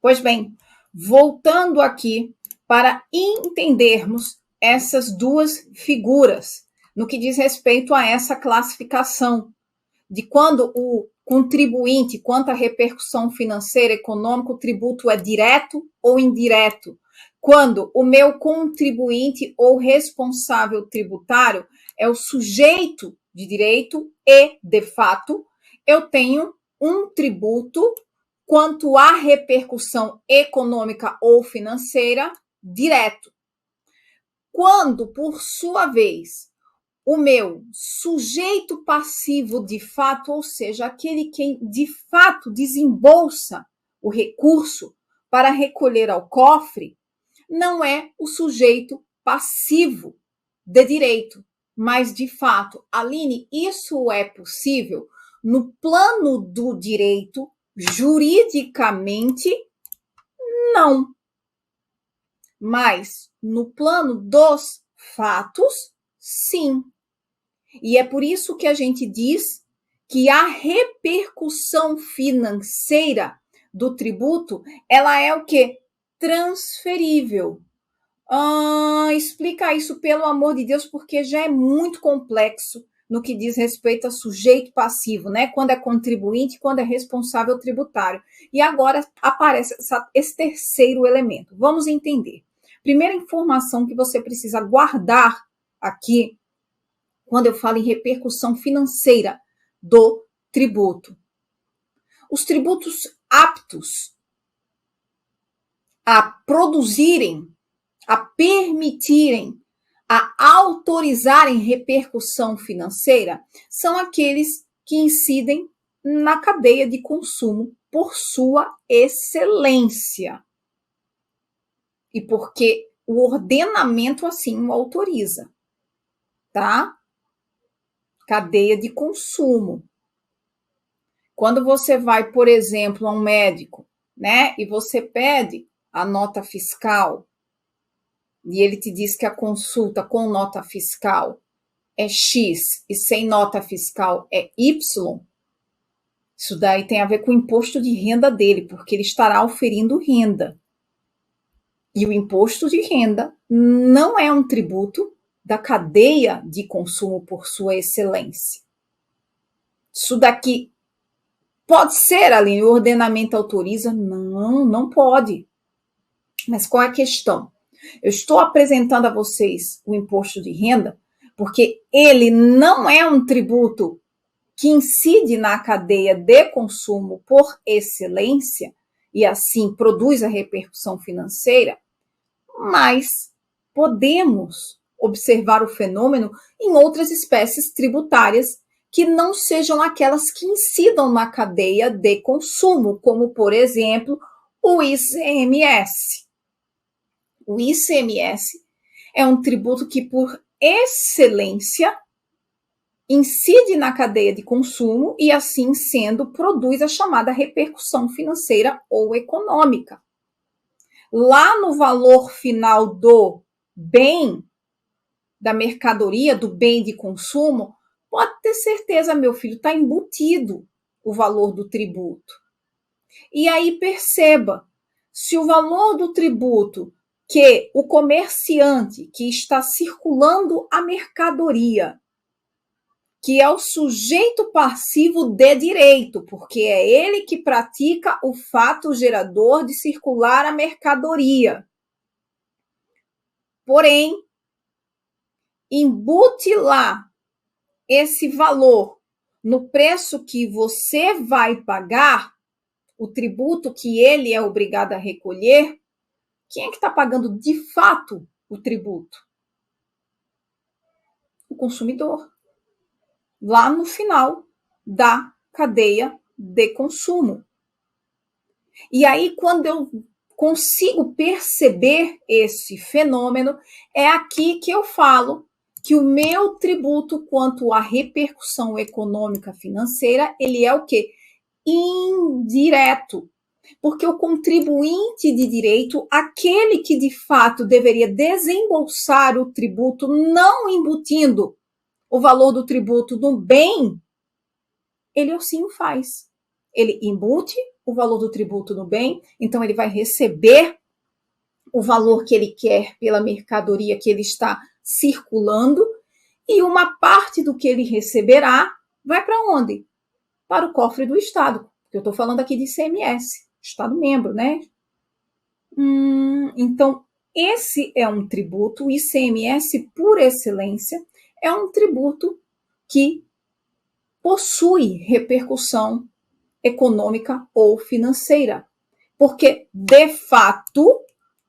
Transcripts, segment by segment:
Pois bem, voltando aqui para entendermos essas duas figuras no que diz respeito a essa classificação de quando o contribuinte, quanto à repercussão financeira, econômica, o tributo é direto ou indireto. Quando o meu contribuinte ou responsável tributário é o sujeito de direito e, de fato, eu tenho um tributo quanto à repercussão econômica ou financeira direto. Quando, por sua vez, o meu sujeito passivo de fato, ou seja, aquele que de fato desembolsa o recurso para recolher ao cofre, não é o sujeito passivo de direito, mas de fato, Aline, isso é possível no plano do direito, juridicamente, não. Mas no plano dos fatos, sim. E é por isso que a gente diz que a repercussão financeira do tributo, ela é o quê? Transferível. Explica isso, pelo amor de Deus, porque já é muito complexo no que diz respeito a sujeito passivo, né? Quando é contribuinte, quando é responsável tributário. E agora aparece esse terceiro elemento. Vamos entender. Primeira informação que você precisa guardar aqui, quando eu falo em repercussão financeira do tributo. Os tributos aptos a produzirem, a permitirem, a autorizarem repercussão financeira são aqueles que incidem na cadeia de consumo por sua excelência. E porque o ordenamento assim o autoriza, tá? Cadeia de consumo. Quando você vai, por exemplo, a um médico, né, e você pede a nota fiscal, e ele te diz que a consulta com nota fiscal é X e sem nota fiscal é Y, isso daí tem a ver com o imposto de renda dele, porque ele estará oferindo renda. E o imposto de renda não é um tributo da cadeia de consumo por sua excelência. Isso daqui pode ser, Aline, o ordenamento autoriza? Não, não pode. Mas qual é a questão? Eu estou apresentando a vocês o imposto de renda porque ele não é um tributo que incide na cadeia de consumo por excelência e assim produz a repercussão financeira, mas podemos observar o fenômeno em outras espécies tributárias que não sejam aquelas que incidam na cadeia de consumo, como, por exemplo, o ICMS. O ICMS é um tributo que, por excelência, incide na cadeia de consumo e, assim sendo, produz a chamada repercussão financeira ou econômica. Lá no valor final do bem, da mercadoria, do bem de consumo, pode ter certeza, meu filho, está embutido o valor do tributo. E aí perceba, se o valor do tributo que o comerciante que está circulando a mercadoria, que é o sujeito passivo de direito, porque é ele que pratica o fato gerador de circular a mercadoria. Porém, embute lá esse valor no preço que você vai pagar, o tributo que ele é obrigado a recolher, quem é que está pagando de fato o tributo? O consumidor. Lá no final da cadeia de consumo. E aí, quando eu consigo perceber esse fenômeno, é aqui que eu falo que o meu tributo quanto à repercussão econômica financeira, ele é o quê? Indireto. Porque o contribuinte de direito, aquele que de fato deveria desembolsar o tributo, não embutindo o valor do tributo no bem, ele assim o faz. Ele embute o valor do tributo no bem, então ele vai receber o valor que ele quer pela mercadoria que ele está circulando, e uma parte do que ele receberá vai para onde? Para o cofre do Estado, porque eu estou falando aqui de ICMS, Estado membro, né? Então, esse é um tributo, o ICMS, por excelência, é um tributo que possui repercussão econômica ou financeira, porque, de fato,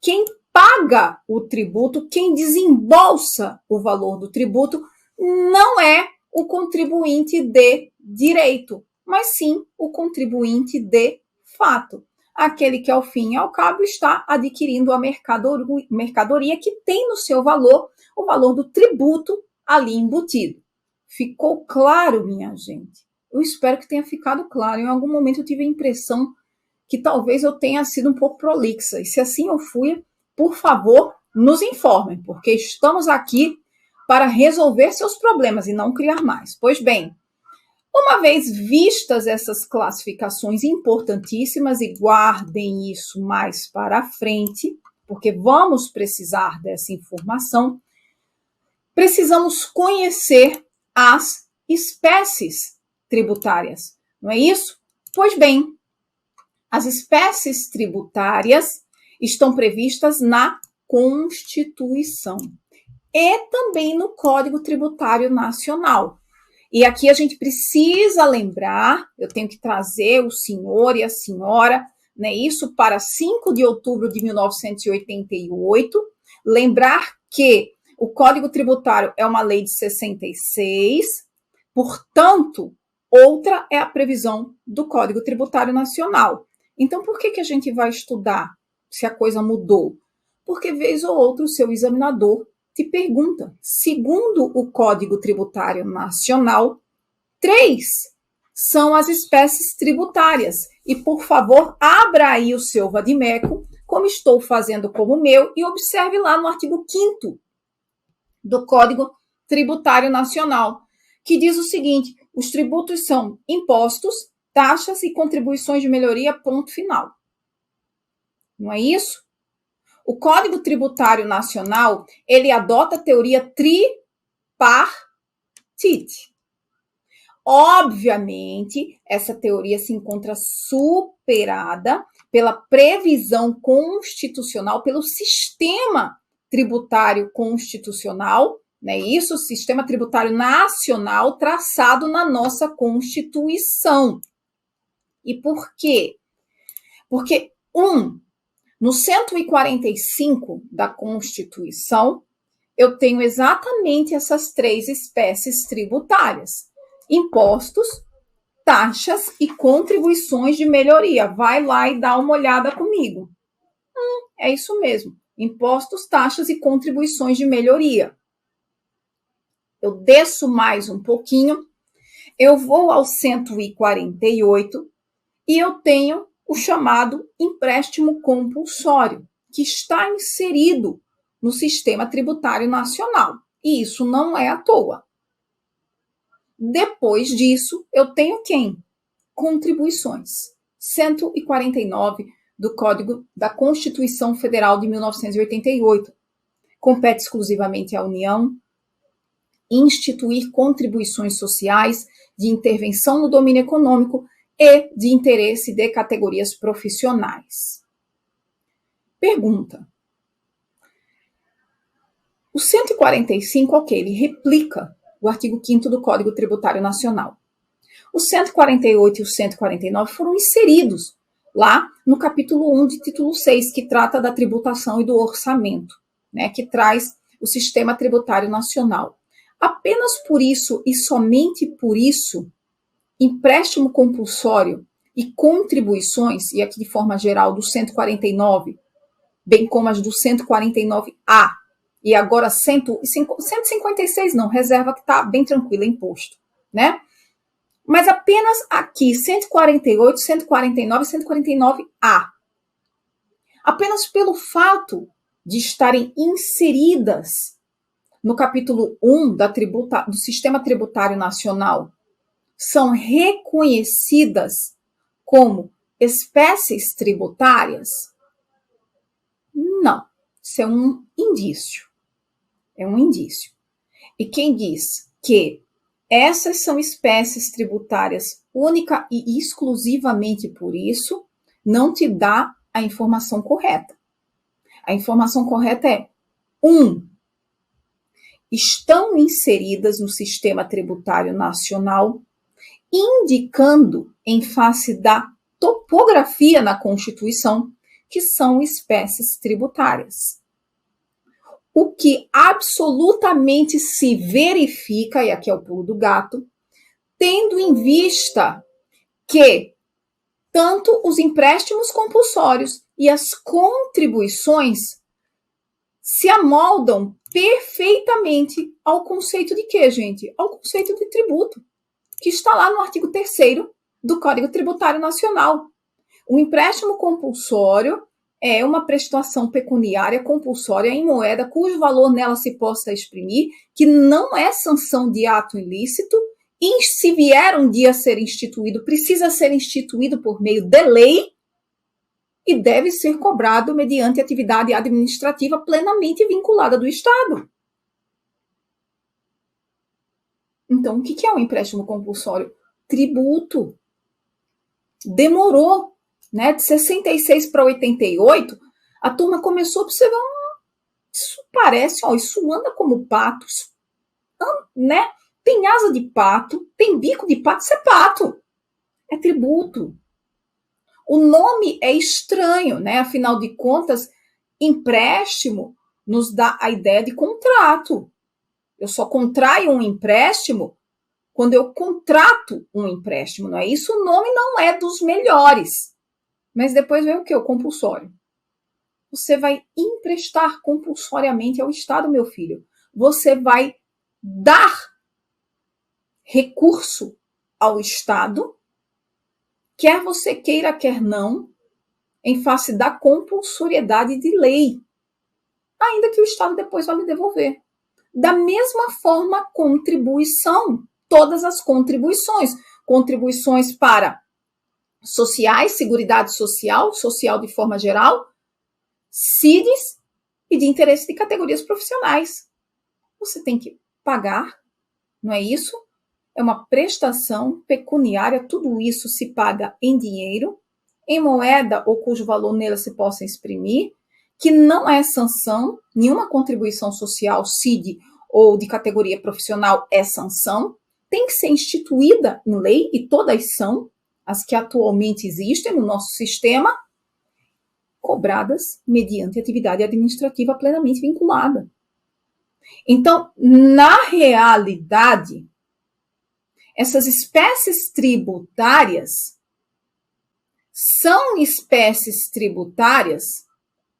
quem paga o tributo, quem desembolsa o valor do tributo, não é o contribuinte de direito, mas sim o contribuinte de fato. Aquele que, ao fim e ao cabo, está adquirindo a mercadoria que tem no seu valor o valor do tributo ali embutido. Ficou claro, minha gente? Eu espero que tenha ficado claro. Em algum momento eu tive a impressão que talvez eu tenha sido um pouco prolixa. E se assim eu fui, por favor, nos informem, porque estamos aqui para resolver seus problemas e não criar mais. Pois bem, uma vez vistas essas classificações importantíssimas, e guardem isso mais para frente, porque vamos precisar dessa informação, precisamos conhecer as espécies tributárias, não é isso? Pois bem, as espécies tributárias estão previstas na Constituição e também no Código Tributário Nacional. E aqui a gente precisa lembrar, eu tenho que trazer o senhor e a senhora, né, isso para 5 de outubro de 1988, lembrar que o Código Tributário é uma lei de 66, portanto, outra é a previsão do Código Tributário Nacional. Então, por que a gente vai estudar se a coisa mudou? Porque, vez ou outra, o seu examinador te pergunta, segundo o Código Tributário Nacional, 3 são as espécies tributárias. E, por favor, abra aí o seu vadimeco, como estou fazendo como o meu, e observe lá no artigo 5º do Código Tributário Nacional, que diz o seguinte: os tributos são impostos, taxas e contribuições de melhoria, ponto final. Não é isso? O Código Tributário Nacional, ele adota a teoria tripartite. Obviamente, essa teoria se encontra superada pela previsão constitucional, pelo sistema tributário constitucional, né? Isso, o sistema tributário nacional traçado na nossa Constituição. E por quê? Porque, no 145 da Constituição, eu tenho exatamente essas 3 espécies tributárias: impostos, taxas e contribuições de melhoria. Vai lá e dá uma olhada comigo. É isso mesmo: impostos, taxas e contribuições de melhoria. Eu desço mais um pouquinho, eu vou ao 148 e eu tenho o chamado empréstimo compulsório, que está inserido no sistema tributário nacional. E isso não é à toa. Depois disso, eu tenho quem? Contribuições. 149 do Código da Constituição Federal de 1988. Compete exclusivamente à União instituir contribuições sociais de intervenção no domínio econômico e de interesse de categorias profissionais. Pergunta. O 145, ok, ele replica o artigo 5º do Código Tributário Nacional. O 148 e o 149 foram inseridos lá no capítulo 1 de título 6, que trata da tributação e do orçamento, né, que traz o sistema tributário nacional. Apenas por isso e somente por isso, empréstimo compulsório e contribuições, e aqui de forma geral do 149, bem como as do 149A, e agora 156 não, reserva que está bem tranquila, imposto, né? Mas apenas aqui, 148, 149 e 149A. Apenas pelo fato de estarem inseridas no capítulo 1 do Sistema Tributário Nacional, são reconhecidas como espécies tributárias? Não. Isso é um indício. É um indício. E quem diz que essas são espécies tributárias única e exclusivamente por isso, não te dá a informação correta. A informação correta é: 1. Estão inseridas no sistema tributário nacional, indicando em face da topografia na Constituição que são espécies tributárias. O que absolutamente se verifica, e aqui é o pulo do gato, tendo em vista que tanto os empréstimos compulsórios e as contribuições se amoldam perfeitamente ao conceito de quê, gente? Ao conceito de tributo, que está lá no artigo 3º do Código Tributário Nacional. O empréstimo compulsório é uma prestação pecuniária compulsória em moeda cujo valor nela se possa exprimir, que não é sanção de ato ilícito, e se vier um dia a ser instituído, precisa ser instituído por meio de lei e deve ser cobrado mediante atividade administrativa plenamente vinculada do Estado. Então, o que é um empréstimo compulsório? Tributo. Demorou, né? De 66 para 88, a turma começou a observar, isso parece, isso anda como pato, né? Tem asa de pato, tem bico de pato, isso é pato. É tributo. O nome é estranho, né? Afinal de contas, empréstimo nos dá a ideia de contrato. Eu só contraio um empréstimo quando eu contrato um empréstimo, não é isso? O nome não é dos melhores. Mas depois vem o quê? O compulsório. Você vai emprestar compulsoriamente ao Estado, meu filho. Você vai dar recurso ao Estado, quer você queira, quer não, em face da compulsoriedade de lei, ainda que o Estado depois vá lhe devolver. Da mesma forma, contribuição, todas as contribuições para sociais, Seguridade Social, social de forma geral, CIDs e de interesse de categorias profissionais. Você tem que pagar, não é isso? É uma prestação pecuniária, tudo isso se paga em dinheiro, em moeda ou cujo valor nela se possa exprimir, que não é sanção, nenhuma contribuição social, CID ou de categoria profissional é sanção, tem que ser instituída em lei, e todas são, as que atualmente existem no nosso sistema, cobradas mediante atividade administrativa plenamente vinculada. Então, na realidade, essas espécies tributárias são espécies tributárias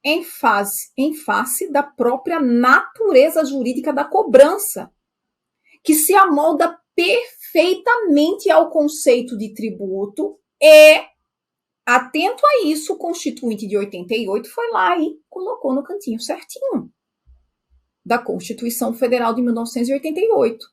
em face da própria natureza jurídica da cobrança, que se amolda perfeitamente ao conceito de tributo e, atento a isso, o Constituinte de 88 foi lá e colocou no cantinho certinho da Constituição Federal de 1988.